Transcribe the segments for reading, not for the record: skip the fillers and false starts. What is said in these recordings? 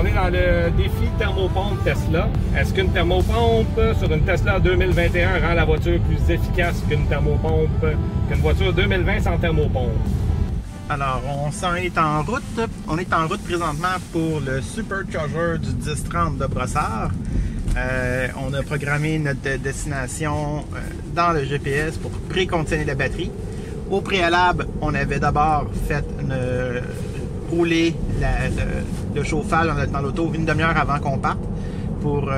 on est dans le défi thermopompe Tesla. Est-ce qu'une thermopompe sur une Tesla 2021 rend la voiture plus efficace qu'une thermopompe, qu'une voiture 2020 sans thermopompe? Alors, on s'en est en route. On est en route présentement pour le Supercharger du 1030 de Brossard. On a programmé notre destination dans le GPS pour préconditionner la batterie. Au préalable, on avait d'abord fait rouler le chauffage dans l'auto une demi-heure avant qu'on parte pour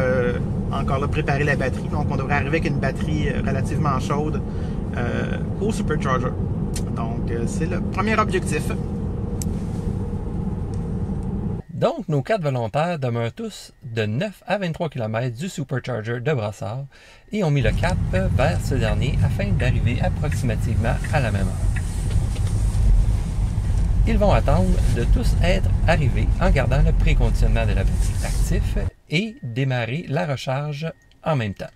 encore là préparer la batterie. Donc, on devrait arriver avec une batterie relativement chaude au Supercharger. Donc, c'est le premier objectif. Donc, nos 4 volontaires demeurent tous de 9 à 23 km du Supercharger de Brossard et ont mis le cap vers ce dernier afin d'arriver approximativement à la même heure. Ils vont attendre de tous être arrivés en gardant le préconditionnement de la batterie actif et démarrer la recharge en même temps,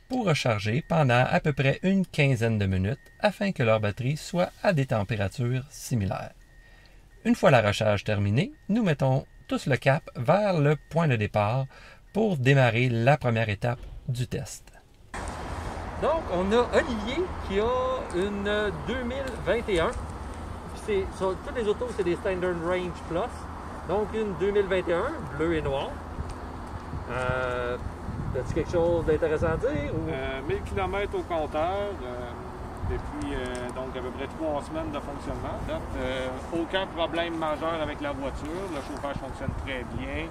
pour recharger pendant à peu près une quinzaine de minutes afin que leur batterie soit à des températures similaires. Une fois la recharge terminée, nous mettons tous le cap vers le point de départ pour démarrer la première étape du test. Donc, on a Olivier qui a une 2021. Sur toutes les autos, c'est des Standard Range Plus. Donc, une 2021, bleu et noir. As-tu quelque chose d'intéressant à dire? Ou... 1000 km au compteur. Depuis donc à peu près 3 semaines de fonctionnement. Aucun problème majeur avec la voiture. Le chauffage fonctionne très bien.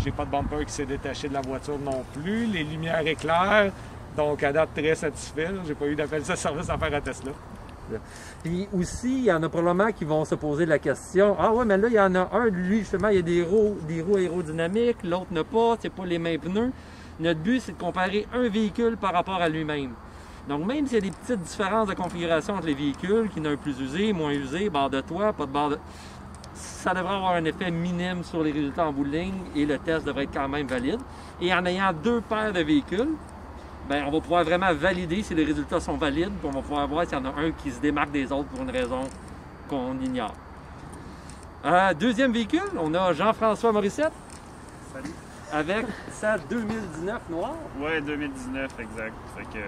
J'ai pas de bumper qui s'est détaché de la voiture non plus. Les lumières éclairent. Donc à date, très satisfait. J'ai pas eu d'appel de service à faire à Tesla. Puis aussi, il y en a probablement qui vont se poser la question. Ah ouais, mais là, il y en a un, lui, justement, il y a des roues aérodynamiques, l'autre n'a pas, c'est pas les mêmes pneus. Notre but, c'est de comparer un véhicule par rapport à lui-même. Donc, même s'il y a des petites différences de configuration entre les véhicules, qu'il y en a un plus usé, moins usé, barre de toit, pas de barre de... Ça devrait avoir un effet minime sur les résultats en bout de ligne et le test devrait être quand même valide. Et en ayant 2 paires de véhicules, bien, on va pouvoir vraiment valider si les résultats sont valides, puis on va pouvoir voir s'il y en a un qui se démarque des autres pour une raison qu'on ignore. Deuxième véhicule, on a Jean-François Morissette. Salut. Avec sa 2019 noire. Oui, 2019, exact. Fait que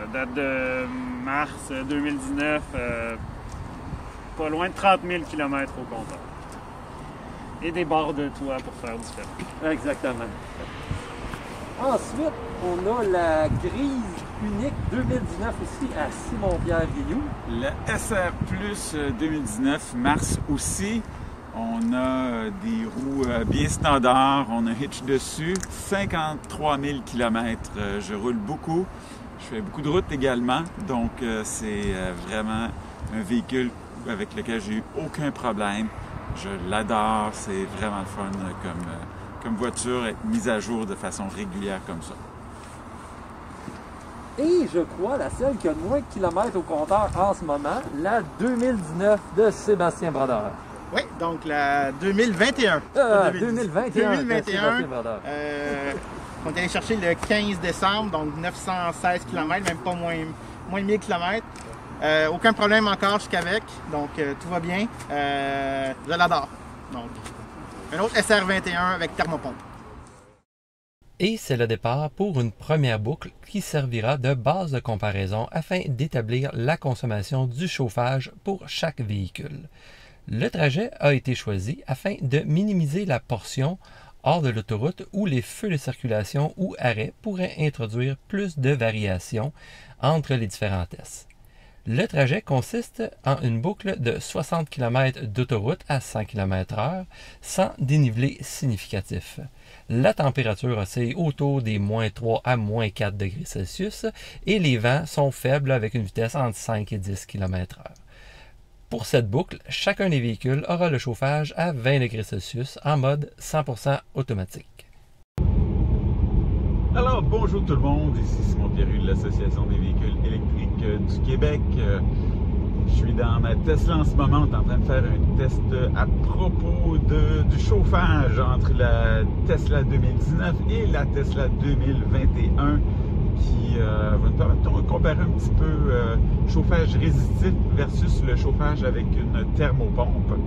la date de mars 2019, pas loin de 30 000 km au compteur. Et des barres de toit pour faire différent. Exactement. Ensuite, on a la grise unique 2019 aussi à Simon-Pierre Guillou. Le SR Plus 2019, mars aussi. On a des roues bien standards, on a hitch dessus, 53 000 km. Je roule beaucoup, je fais beaucoup de routes également, donc c'est vraiment un véhicule avec lequel j'ai eu aucun problème. Je l'adore, c'est vraiment le fun comme voiture, être mise à jour de façon régulière comme ça. Et je crois la seule qui a le moins de kilomètres au compteur en ce moment, la 2019 de Sébastien Brodeur. Oui, donc la 2021. 2021. On est allé chercher le 15 décembre, donc 916 km, même pas moins de 1000 km. Aucun problème encore jusqu'avec, donc tout va bien. Je l'adore. Donc, un autre SR21 avec thermopompe. Et c'est le départ pour une première boucle qui servira de base de comparaison afin d'établir la consommation du chauffage pour chaque véhicule. Le trajet a été choisi afin de minimiser la portion hors de l'autoroute où les feux de circulation ou arrêts pourraient introduire plus de variations entre les différents tests. Le trajet consiste en une boucle de 60 km d'autoroute à 100 km/h sans dénivelé significatif. La température oscille autour des -3 à -4 degrés Celsius et les vents sont faibles avec une vitesse entre 5 et 10 km/h. Pour cette boucle, chacun des véhicules aura le chauffage à 20 degrés Celsius en mode 100% automatique. Alors, bonjour tout le monde, ici Simon Pierru de l'Association des véhicules électriques du Québec. Je suis dans ma Tesla en ce moment, on est en train de faire un test à propos du chauffage entre la Tesla 2019 et la Tesla 2021 qui va nous permettre de comparer un petit peu chauffage résistif versus le chauffage avec une thermopompe.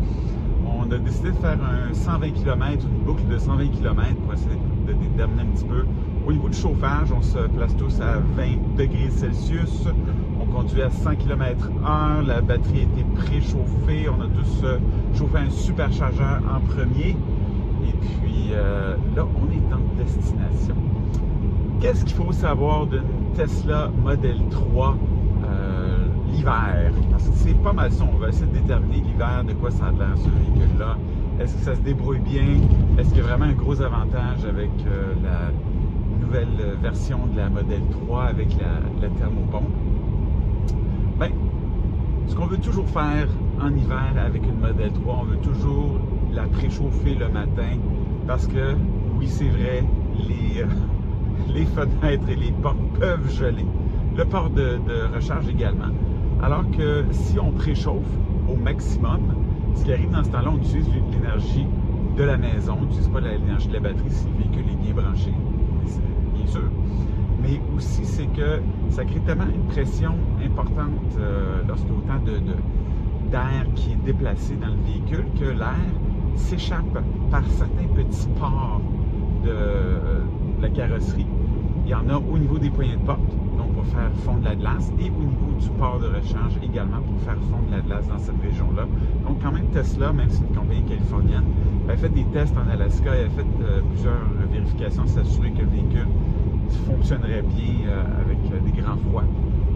On on a décidé de faire un 120 km, une boucle de 120 km pour essayer de déterminer un petit peu. Au niveau du chauffage, on se place tous à 20 degrés Celsius. On conduit à 100 km/h. La batterie a été préchauffée. On a tous chauffé un superchargeur en premier. Et puis là, on est en destination. Qu'est-ce qu'il faut savoir d'une Tesla Model 3 l'hiver? Parce que c'est pas mal ça. On va essayer de déterminer l'hiver de quoi ça a l'air ce véhicule-là. Est-ce que ça se débrouille bien? Est-ce qu'il y a vraiment un gros avantage avec la nouvelle version de la Model 3 avec la thermopompe? Bien, ce qu'on veut toujours faire en hiver avec une Model 3, on veut toujours la préchauffer le matin parce que, oui, c'est vrai, les fenêtres et les portes peuvent geler. Le port de recharge également. Alors que si on préchauffe au maximum, ce qui arrive dans ce temps-là, on utilise l'énergie de la maison, on n'utilise pas l'énergie de la batterie si le véhicule est bien branché, bien sûr. Mais aussi, c'est que ça crée tellement une pression importante lorsqu'il y a autant d'air qui est déplacé dans le véhicule que l'air s'échappe par certains petits pores de la carrosserie. Il y en a au niveau des poignées de porte, donc pour faire fondre la glace, et au niveau du port de recharge également pour faire fondre la glace dans cette région-là. Donc quand même Tesla, même si c'est une compagnie californienne, elle a fait des tests en Alaska, elle a fait plusieurs vérifications, s'assurer que le véhicule fonctionnerait bien avec des grands froids.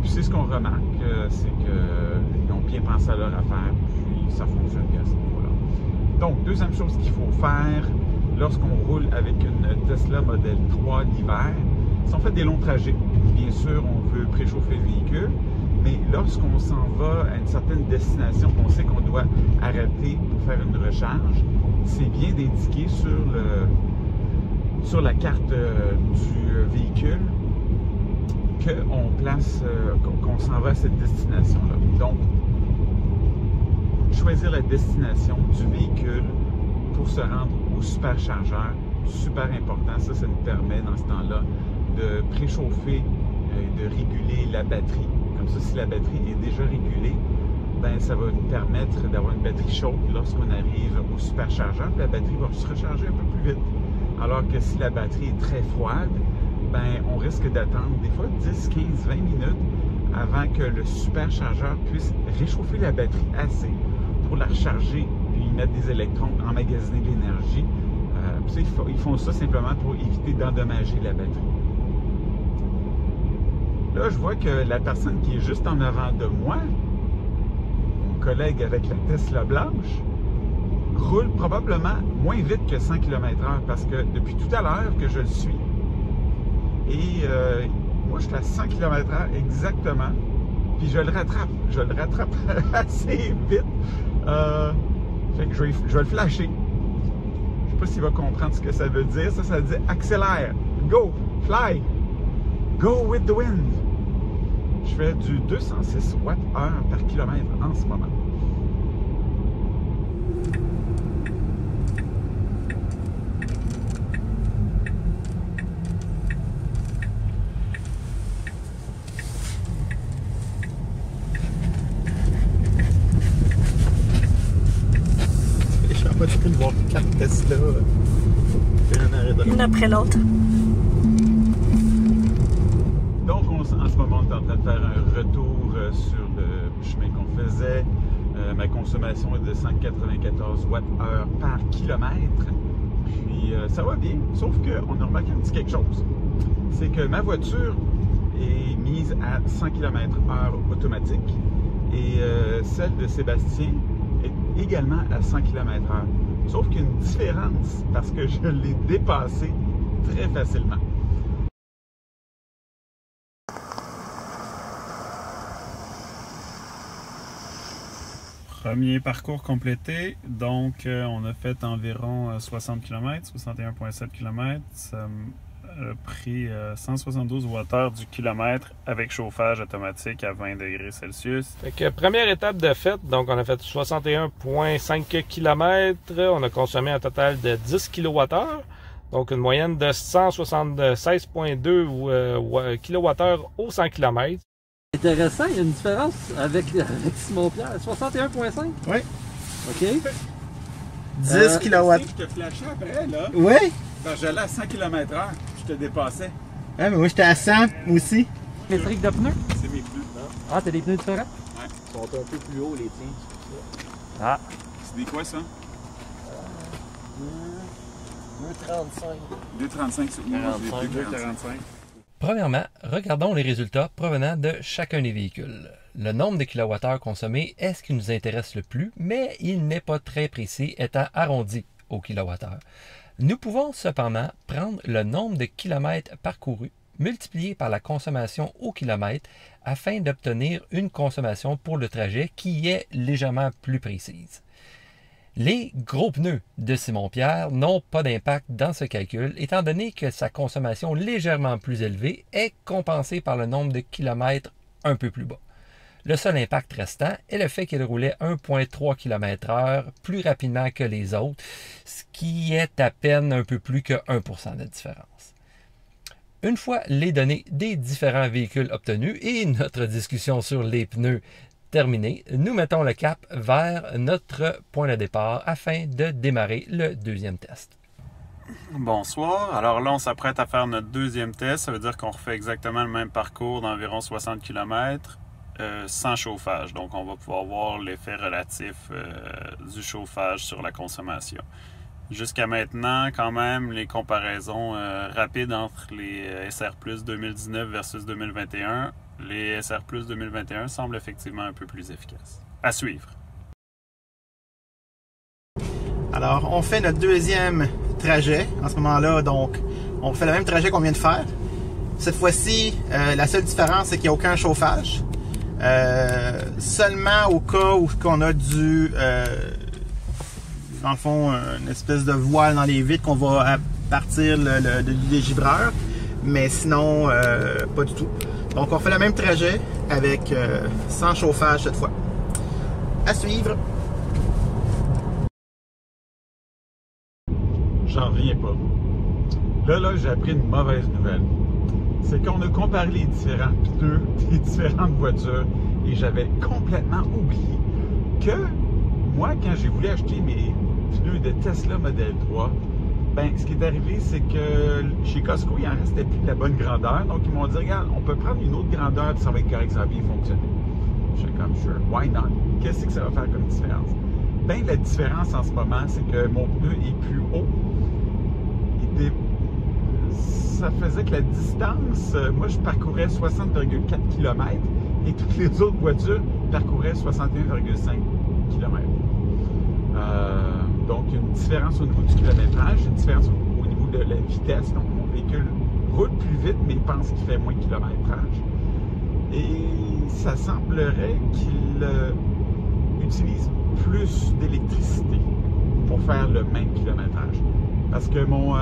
Puis c'est ce qu'on remarque, c'est qu'ils ont bien pensé à leur affaire, puis ça fonctionne bien à ce niveau-là. Donc, deuxième chose qu'il faut faire lorsqu'on roule avec une Tesla Model 3 l'hiver, si on fait des longs trajets, bien sûr, on veut préchauffer le véhicule, mais lorsqu'on s'en va à une certaine destination, qu'on sait qu'on doit arrêter pour faire une recharge, c'est bien d'indiquer sur la carte du véhicule qu'on s'en va à cette destination-là. Donc, choisir la destination du véhicule pour se rendre au superchargeur, super important. Ça nous permet dans ce temps-là de préchauffer et de réguler la batterie. Comme ça, si la batterie est déjà régulée, ben, ça va nous permettre d'avoir une batterie chaude lorsqu'on arrive au superchargeur. La batterie va se recharger un peu plus vite. Alors que si la batterie est très froide, ben, on risque d'attendre des fois 10, 15, 20 minutes avant que le superchargeur puisse réchauffer la batterie assez pour la recharger puis mettre des électrons, emmagasiner de l'énergie. Ils font ça simplement pour éviter d'endommager la batterie. Là, je vois que la personne qui est juste en avant de moi, mon collègue avec la Tesla blanche, roule probablement moins vite que 100 km/h parce que depuis tout à l'heure que je le suis. Et moi, je suis à 100 km/h exactement. Puis je le rattrape. Je le rattrape assez vite. Fait que je vais le flasher. Je sais pas s'il va comprendre ce que ça veut dire. Ça dit accélère. Go. Fly. Go with the wind. Je fais du 206 watts/h par kilomètre en ce moment. Moi, j'ai pu voir 4 Tesla, une après l'autre. Donc, en ce moment, on est en train de faire un retour sur le chemin qu'on faisait. Ma consommation est de 194 watts/h par kilomètre. Puis, ça va bien, sauf qu'on a remarqué un petit quelque chose. C'est que ma voiture est mise à 100 km/h automatique et celle de Sébastien est également à 100 km/h. Sauf qu'il y a une différence parce que je l'ai dépassé très facilement. Premier parcours complété, donc on a fait environ 60 km, 61,7 km. Ça a pris 172 Wh du kilomètre avec chauffage automatique à 20 degrés Celsius. Fait que première étape de fête, donc on a fait 61,5 km, on a consommé un total de 10 kWh, donc une moyenne de 176,2 kWh au 100 km. Intéressant, il y a une différence avec Simon-Pierre. 61,5? Oui. OK. 10 kW. Je te flashais après, là. Oui? Parce que j'allais à 100 km/h, je te dépassais. Ah, mais moi, j'étais à 100 aussi. Métrique de pneus? C'est mes pneus. Ah, t'as des pneus différents? Ouais. Ils sont un peu plus hauts, les tiens. Ah. C'est des quoi, ça? 2,35. 2,35 sur moi, j'ai 2,45. Premièrement, regardons les résultats provenant de chacun des véhicules. Le nombre de kilowattheures consommés est ce qui nous intéresse le plus, mais il n'est pas très précis, étant arrondi au kilowattheure. Nous pouvons cependant prendre le nombre de kilomètres parcourus multiplié par la consommation au kilomètre afin d'obtenir une consommation pour le trajet qui est légèrement plus précise. Les gros pneus de Simon-Pierre n'ont pas d'impact dans ce calcul, étant donné que sa consommation légèrement plus élevée est compensée par le nombre de kilomètres un peu plus bas. Le seul impact restant est le fait qu'il roulait 1,3 km/h plus rapidement que les autres, ce qui est à peine un peu plus que 1% de différence. Une fois les données des différents véhicules obtenus et notre discussion sur les pneus terminée, nous mettons le cap vers notre point de départ afin de démarrer le deuxième test. Bonsoir. Alors là, on s'apprête à faire notre deuxième test. Ça veut dire qu'on refait exactement le même parcours d'environ 60 km sans chauffage. Donc, on va pouvoir voir l'effet relatif du chauffage sur la consommation. Jusqu'à maintenant, quand même, les comparaisons rapides entre les SR Plus 2019 versus 2021, les SR Plus 2021 semblent effectivement un peu plus efficaces. À suivre. Alors, on fait notre deuxième trajet en ce moment-là. Donc, on fait le même trajet qu'on vient de faire. Cette fois-ci, la seule différence, c'est qu'il n'y a aucun chauffage. Seulement au cas où on a dans le fond, une espèce de voile dans les vitres qu'on va partir du dégivreur. Mais sinon, pas du tout. Donc, on fait le même trajet avec sans chauffage cette fois. À suivre! J'en reviens pas. Là, j'ai appris une mauvaise nouvelle. C'est qu'on a comparé les différents pneus des différentes voitures et j'avais complètement oublié que moi, quand j'ai voulu acheter mes pneus de Tesla Model 3, ben, ce qui est arrivé, c'est que chez Costco, il en restait plus de la bonne grandeur. Donc, ils m'ont dit, regarde, on peut prendre une autre grandeur, ça va être correct, ça va bien fonctionner. Je suis comme, sure, why not? Qu'est-ce que ça va faire comme différence? Ben, la différence en ce moment, c'est que mon pneu est plus haut. Ça faisait que la distance, moi, je parcourais 60,4 km et toutes les autres voitures parcouraient 61,5 km. Donc, une différence au niveau du kilométrage, une différence au niveau de la vitesse. Donc, mon véhicule roule plus vite, mais pense qu'il fait moins de kilométrage. Et ça semblerait qu'il utilise plus d'électricité pour faire le même kilométrage. Parce que mon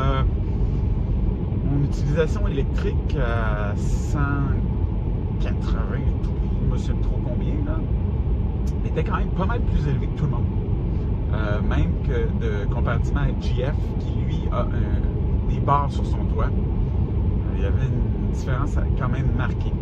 utilisation électrique à 180, je ne sais trop combien, là, était quand même pas mal plus élevée que tout le monde. Même que comparativement à GF, qui lui a des barres sur son toit, il y avait une différence quand même marquée.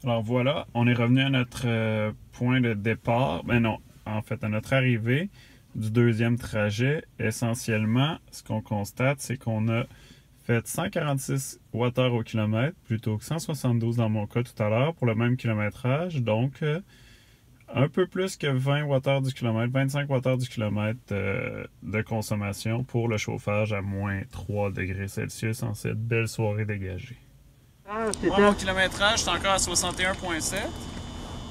Alors voilà, on est revenu à notre point de départ. Ben non, en fait, à notre arrivée du deuxième trajet. Essentiellement, ce qu'on constate, c'est qu'on a fait 146 Wh au kilomètre plutôt que 172 dans mon cas tout à l'heure pour le même kilométrage. Donc, un peu plus que 20 Wh du kilomètre, 25 Wh du kilomètre de consommation pour le chauffage à moins 3 degrés Celsius en cette belle soirée dégagée. Mon kilométrage, c'est encore à 61,7.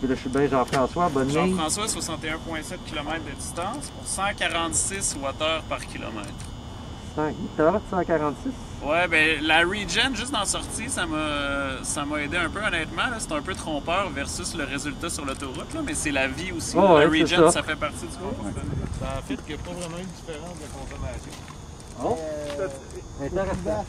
Puis là, je suis bien Jean-François, bonne nuit. Jean-François, 61,7 km de distance pour 146 Wh par kilomètre. T'as 146? Ouais, ben la Regen, juste dans la sortie, ça m'a aidé un peu, honnêtement. C'est un peu trompeur versus le résultat sur l'autoroute, mais c'est la vie aussi. Oh, la ouais, Regen, ça fait partie du comportement. Ça en fait qu'il n'y a pas vraiment une différence de consommation. Oh! Intéressant.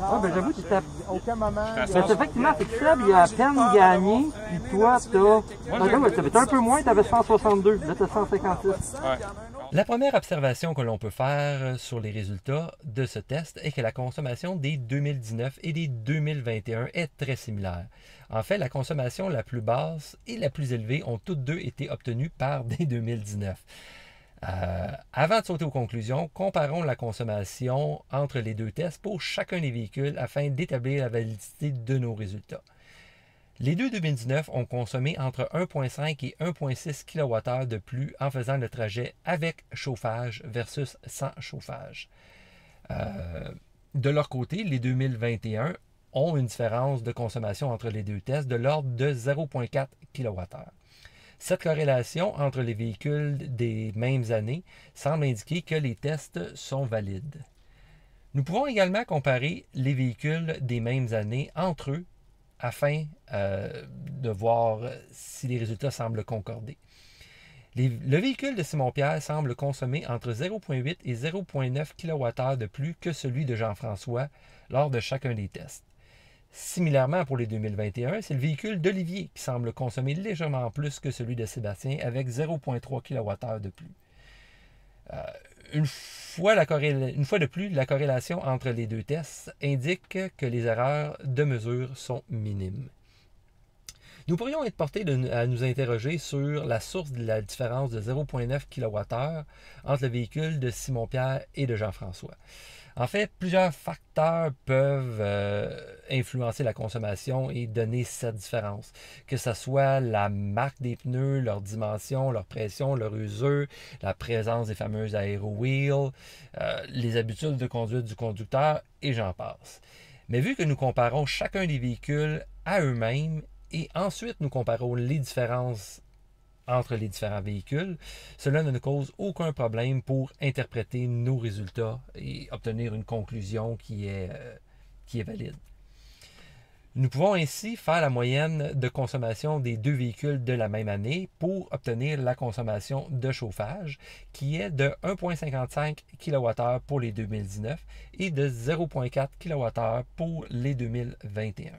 Ah, ben j'avoue, tu t'as. Aucun moment. Mais effectivement, c'est que Seb, il a à peine gagné, puis toi, t'as. T'avais un peu moins, t'avais 162, là t'as 156. Ouais. La première observation que l'on peut faire sur les résultats de ce test est que la consommation des 2019 et des 2021 est très similaire. En fait, la consommation la plus basse et la plus élevée ont toutes deux été obtenues par des 2019. Avant de sauter aux conclusions, comparons la consommation entre les deux tests pour chacun des véhicules afin d'établir la validité de nos résultats. Les deux 2019 ont consommé entre 1,5 et 1,6 kWh de plus en faisant le trajet avec chauffage versus sans chauffage. De leur côté, les 2021 ont une différence de consommation entre les deux tests de l'ordre de 0,4 kWh. Cette corrélation entre les véhicules des mêmes années semble indiquer que les tests sont valides. Nous pouvons également comparer les véhicules des mêmes années entre eux afin de voir si les résultats semblent concorder. Le véhicule de Simon-Pierre semble consommer entre 0,8 et 0,9 kWh de plus que celui de Jean-François lors de chacun des tests. Similairement pour les 2021, c'est le véhicule d'Olivier qui semble consommer légèrement plus que celui de Sébastien avec 0,3 kWh de plus. Une fois de plus, la corrélation entre les deux tests indique que les erreurs de mesure sont minimes. Nous pourrions être portés à nous interroger sur la source de la différence de 0,9 kWh entre le véhicule de Simon-Pierre et de Jean-François. En fait, plusieurs facteurs peuvent influencer la consommation et donner cette différence. Que ce soit la marque des pneus, leur dimension, leur pression, leur usure, la présence des fameuses aéro-wheels, les habitudes de conduite du conducteur, et j'en passe. Mais vu que nous comparons chacun des véhicules à eux-mêmes et ensuite nous comparons les différences entre les différents véhicules, cela ne nous cause aucun problème pour interpréter nos résultats et obtenir une conclusion qui est valide. Nous pouvons ainsi faire la moyenne de consommation des deux véhicules de la même année pour obtenir la consommation de chauffage qui est de 1,55 kWh pour les 2019 et de 0,4 kWh pour les 2021.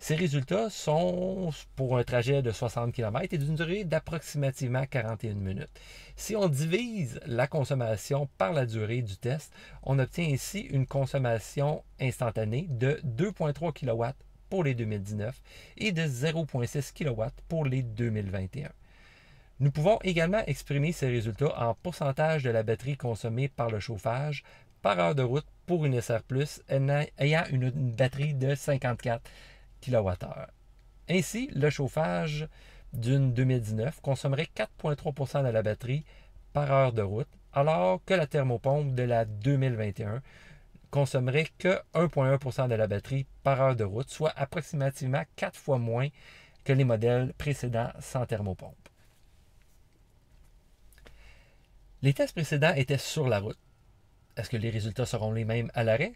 Ces résultats sont pour un trajet de 60 km et d'une durée d'approximativement 41 minutes. Si on divise la consommation par la durée du test, on obtient ainsi une consommation instantanée de 2,3 kW pour les 2019 et de 0,6 kW pour les 2021. Nous pouvons également exprimer ces résultats en pourcentage de la batterie consommée par le chauffage par heure de route pour une SR+, ayant une batterie de 54 kWh. Ainsi, le chauffage d'une 2019 consommerait 4,3 % de la batterie par heure de route, alors que la thermopompe de la 2021 consommerait que 1,1 % de la batterie par heure de route, soit approximativement 4 fois moins que les modèles précédents sans thermopompe. Les tests précédents étaient sur la route. Est-ce que les résultats seront les mêmes à l'arrêt?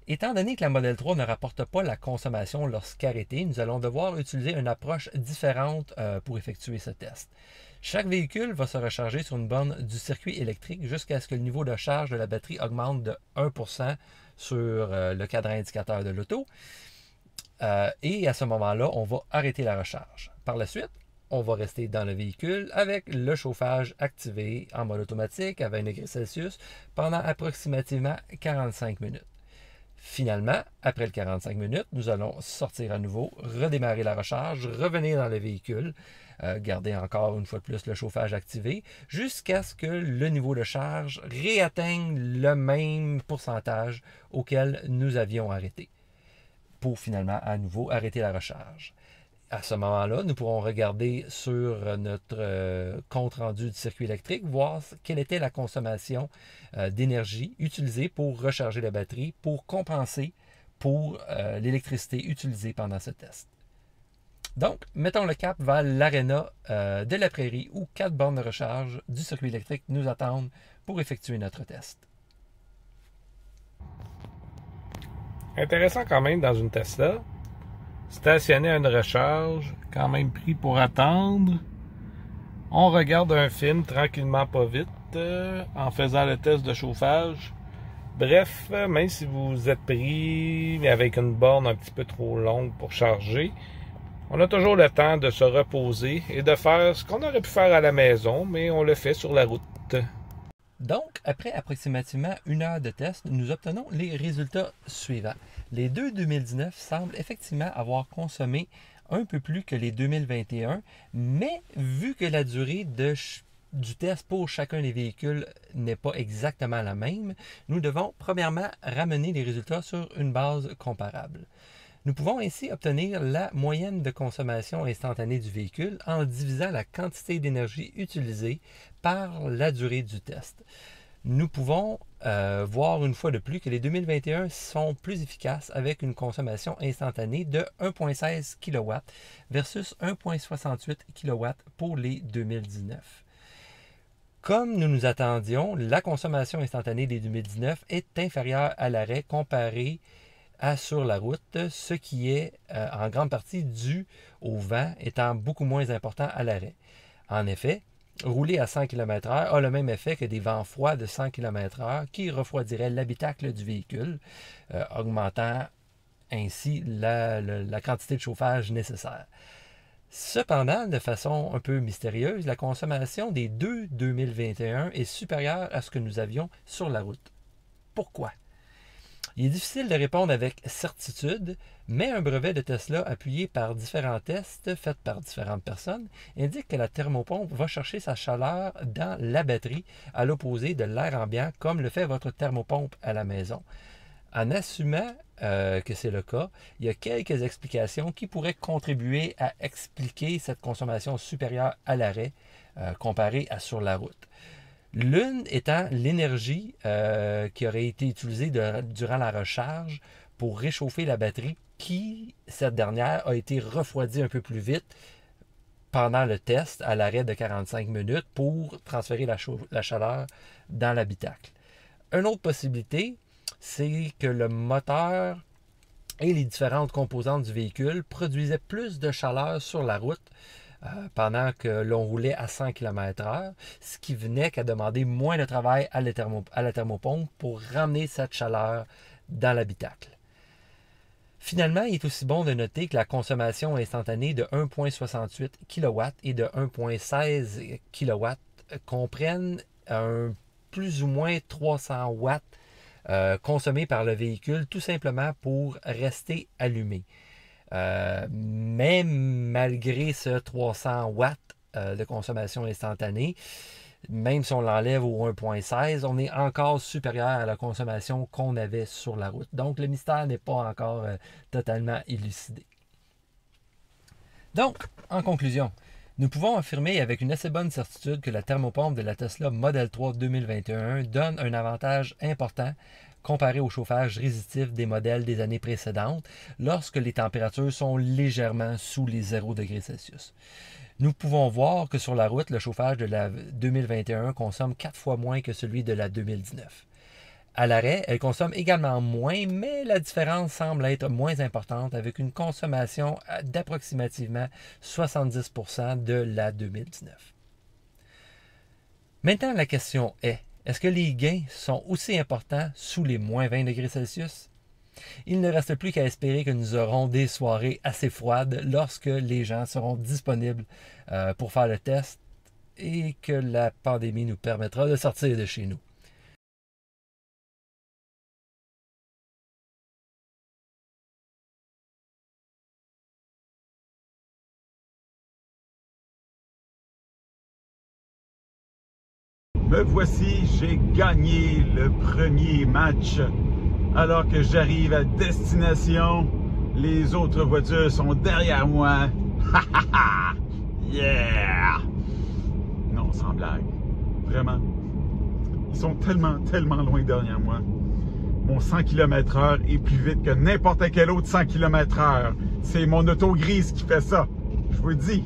Étant donné que la Model 3 ne rapporte pas la consommation lorsqu'arrêtée, nous allons devoir utiliser une approche différente pour effectuer ce test. Chaque véhicule va se recharger sur une borne du circuit électrique jusqu'à ce que le niveau de charge de la batterie augmente de 1 % sur le cadran indicateur de l'auto. Et à ce moment-là, on va arrêter la recharge. Par la suite, on va rester dans le véhicule avec le chauffage activé en mode automatique à 20 degrés Celsius pendant approximativement 45 minutes. Finalement, après le 45 minutes, nous allons sortir à nouveau, redémarrer la recharge, revenir dans le véhicule, garder encore une fois de plus le chauffage activé, jusqu'à ce que le niveau de charge réatteigne le même pourcentage auquel nous avions arrêté, pour finalement à nouveau arrêter la recharge. À ce moment-là, nous pourrons regarder sur notre compte-rendu du circuit électrique, voir quelle était la consommation d'énergie utilisée pour recharger la batterie, pour compenser pour l'électricité utilisée pendant ce test. Donc, mettons le cap vers l'aréna de la Prairie où 4 bornes de recharge du circuit électrique nous attendent pour effectuer notre test. Intéressant quand même dans une Tesla. Stationner à une recharge, quand même pris pour attendre. On regarde un film tranquillement, pas vite, en faisant le test de chauffage. Bref, même si vous êtes pris avec une borne un petit peu trop longue pour charger, on a toujours le temps de se reposer et de faire ce qu'on aurait pu faire à la maison, mais on le fait sur la route. Donc, après approximativement 1 heure de test, nous obtenons les résultats suivants. Les deux 2019 semblent effectivement avoir consommé un peu plus que les 2021, mais vu que la durée du test pour chacun des véhicules n'est pas exactement la même, nous devons premièrement ramener les résultats sur une base comparable. Nous pouvons ainsi obtenir la moyenne de consommation instantanée du véhicule en divisant la quantité d'énergie utilisée par la durée du test. Nous pouvons voir une fois de plus que les 2021 sont plus efficaces avec une consommation instantanée de 1,16 kW versus 1,68 kW pour les 2019. Comme nous nous attendions, la consommation instantanée des 2019 est inférieure à l'arrêt comparé à sur la route, ce qui est en grande partie dû au vent étant beaucoup moins important à l'arrêt. En effet, rouler à 100 km/h a le même effet que des vents froids de 100 km/h qui refroidiraient l'habitacle du véhicule, augmentant ainsi la quantité de chauffage nécessaire. Cependant, de façon un peu mystérieuse, la consommation des deux 2021 est supérieure à ce que nous avions sur la route. Pourquoi? Il est difficile de répondre avec certitude, mais un brevet de Tesla appuyé par différents tests faits par différentes personnes indique que la thermopompe va chercher sa chaleur dans la batterie à l'opposé de l'air ambiant comme le fait votre thermopompe à la maison. En assumant que c'est le cas, il y a quelques explications qui pourraient contribuer à expliquer cette consommation supérieure à l'arrêt comparée à sur la route. L'une étant l'énergie qui aurait été utilisée durant la recharge pour réchauffer la batterie qui, cette dernière, a été refroidie un peu plus vite pendant le test à l'arrêt de 45 minutes pour transférer la chaleur dans l'habitacle. Une autre possibilité, c'est que le moteur et les différentes composantes du véhicule produisaient plus de chaleur sur la route pendant que l'on roulait à 100 km/h, ce qui venait qu'à demander moins de travail à la thermopompe pour ramener cette chaleur dans l'habitacle. Finalement, il est aussi bon de noter que la consommation instantanée de 1,68 kW et de 1,16 kW comprennent un plus ou moins 300 watts consommés par le véhicule tout simplement pour rester allumé. Mais malgré ce 300 watts de consommation instantanée, même si on l'enlève au 1.16, on est encore supérieur à la consommation qu'on avait sur la route. Donc le mystère n'est pas encore totalement élucidé. Donc, en conclusion, nous pouvons affirmer avec une assez bonne certitude que la thermopompe de la Tesla Model 3 2021 donne un avantage important comparé au chauffage résistif des modèles des années précédentes lorsque les températures sont légèrement sous les 0 degrés Celsius. Nous pouvons voir que sur la route, le chauffage de la 2021 consomme 4 fois moins que celui de la 2019. À l'arrêt, elle consomme également moins, mais la différence semble être moins importante avec une consommation d'approximativement 70% de la 2019. Maintenant, la question est-ce que les gains sont aussi importants sous les moins 20 degrés Celsius? Il ne reste plus qu'à espérer que nous aurons des soirées assez froides lorsque les gens seront disponibles pour faire le test et que la pandémie nous permettra de sortir de chez nous. Me voici, j'ai gagné le premier match. Alors que j'arrive à destination, les autres voitures sont derrière moi. Ha ha ha! Yeah! Non, sans blague. Vraiment. Ils sont tellement loin derrière moi. Mon 100 km/h est plus vite que n'importe quel autre 100 km/h. C'est mon auto grise qui fait ça. Je vous le dis.